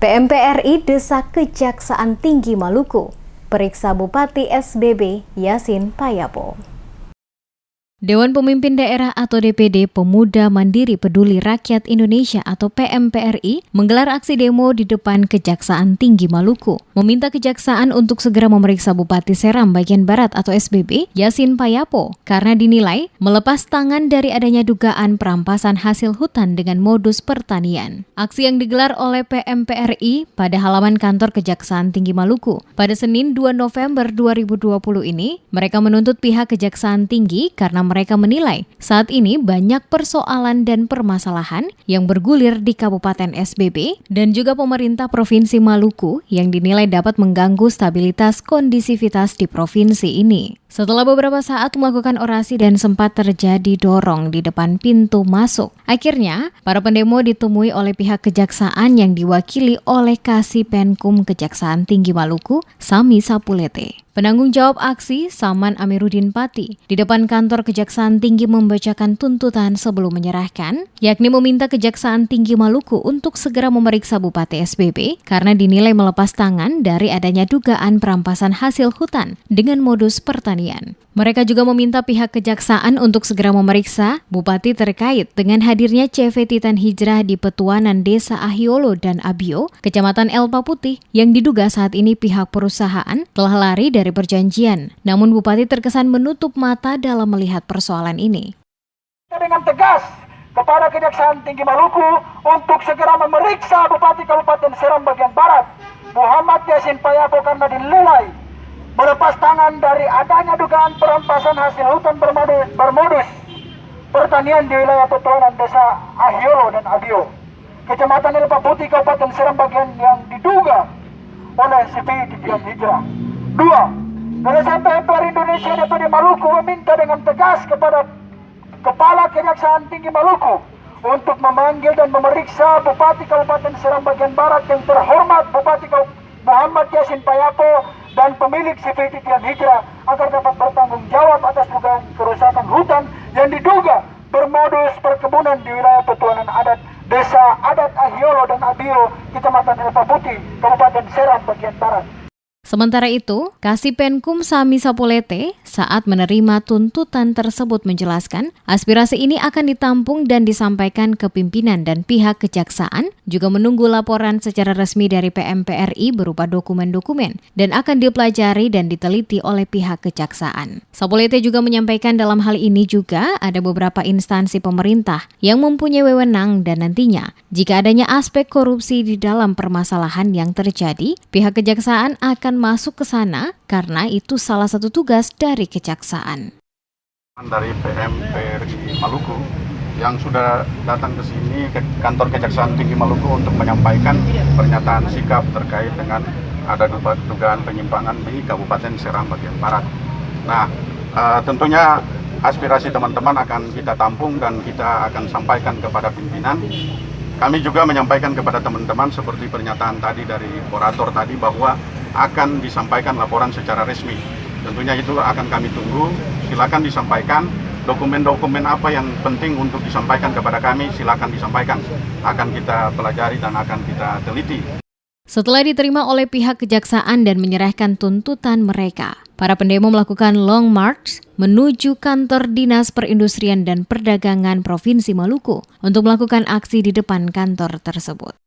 PMPRI desak Kejaksaan Tinggi Maluku, periksa Bupati SBB Yassin Payapo. Dewan Pemimpin Daerah atau DPD Pemuda Mandiri Peduli Rakyat Indonesia atau PMPRI menggelar aksi demo di depan Kejaksaan Tinggi Maluku, meminta Kejaksaan untuk segera memeriksa Bupati Seram Bagian Barat atau SBB Yassin Payapo karena dinilai melepas tangan dari adanya dugaan perampasan hasil hutan dengan modus pertanian. Aksi yang digelar oleh PMPRI pada halaman kantor Kejaksaan Tinggi Maluku pada Senin 2 November 2020 ini, mereka menuntut pihak Kejaksaan Tinggi karena mereka menilai saat ini banyak persoalan dan permasalahan yang bergulir di Kabupaten SBB dan juga pemerintah Provinsi Maluku yang dinilai dapat mengganggu stabilitas kondisivitas di provinsi ini. Setelah beberapa saat melakukan orasi dan sempat terjadi dorong di depan pintu masuk, akhirnya para pendemo ditemui oleh pihak Kejaksaan yang diwakili oleh Kasipenkum Kejaksaan Tinggi Maluku, Sami Sapulete. Penanggung jawab aksi, Saman Amiruddin Pati, di depan kantor Kejaksaan Tinggi membacakan tuntutan sebelum menyerahkan, yakni meminta Kejaksaan Tinggi Maluku untuk segera memeriksa Bupati SBB karena dinilai melepas tangan dari adanya dugaan perampasan hasil hutan dengan modus pertanian. Mereka juga meminta pihak Kejaksaan untuk segera memeriksa Bupati terkait dengan hadirnya CV Titan Hijrah di Petuanan Desa Ahiolo dan Abio, Kecamatan Elpa Putih, yang diduga saat ini pihak perusahaan telah lari dari perjanjian. Namun Bupati terkesan menutup mata dalam melihat persoalan ini. Dengan tegas kepada Kejaksaan Tinggi Maluku untuk segera memeriksa Bupati Kabupaten Seram Bagian Barat, Muhammad Yassin Payapo karena dinilai melepas tangan dari adanya dugaan perampasan hasil hutan bermodus pertanian di wilayah Petuanan Desa Ahiolo dan Abio, Kecamatan Elpa Putih, Kabupaten Seram Bagian yang diduga oleh CV Titan Hijrah. 2. LSM PMPRI Indonesia DPD Maluku meminta dengan tegas kepada Kepala Kejaksaan Tinggi Maluku untuk memanggil dan memeriksa Bupati Kabupaten Seram Bagian Barat yang terhormat Bupati Muhammad Yassin Payapo dan pemilik CV Titan Hijrah agar dapat bertanggung jawab atas dugaan kerusakan hutan yang diduga bermodus perkebunan di wilayah Petuanan Adat Desa Adat Ahiolo dan Abio, Kecamatan Elpa Putih, Kabupaten Seram Bagian Barat. Sementara itu, Kasipenkum Sami Sapulete saat menerima tuntutan tersebut menjelaskan aspirasi ini akan ditampung dan disampaikan ke pimpinan dan pihak Kejaksaan, juga menunggu laporan secara resmi dari PMPRI berupa dokumen-dokumen dan akan dipelajari dan diteliti oleh pihak Kejaksaan. Sapulete juga menyampaikan dalam hal ini juga ada beberapa instansi pemerintah yang mempunyai wewenang dan nantinya jika adanya aspek korupsi di dalam permasalahan yang terjadi, pihak Kejaksaan akan masuk ke sana karena itu salah satu tugas dari Kejaksaan. Dari PMPRI Maluku yang sudah datang ke sini ke kantor Kejaksaan Tinggi Maluku untuk menyampaikan pernyataan sikap terkait dengan ada dugaan penyimpangan di Kabupaten Seram Bagian Barat. Nah, tentunya aspirasi teman-teman akan kita tampung dan kita akan sampaikan kepada pimpinan. Kami juga menyampaikan kepada teman-teman seperti pernyataan tadi dari orator tadi bahwa akan disampaikan laporan secara resmi. Tentunya itu akan kami tunggu. Silakan disampaikan dokumen-dokumen apa yang penting untuk disampaikan kepada kami, silakan disampaikan. Akan kita pelajari dan akan kita teliti. Setelah diterima oleh pihak Kejaksaan dan menyerahkan tuntutan mereka, para pendemo melakukan long march menuju kantor Dinas Perindustrian dan Perdagangan Provinsi Maluku untuk melakukan aksi di depan kantor tersebut.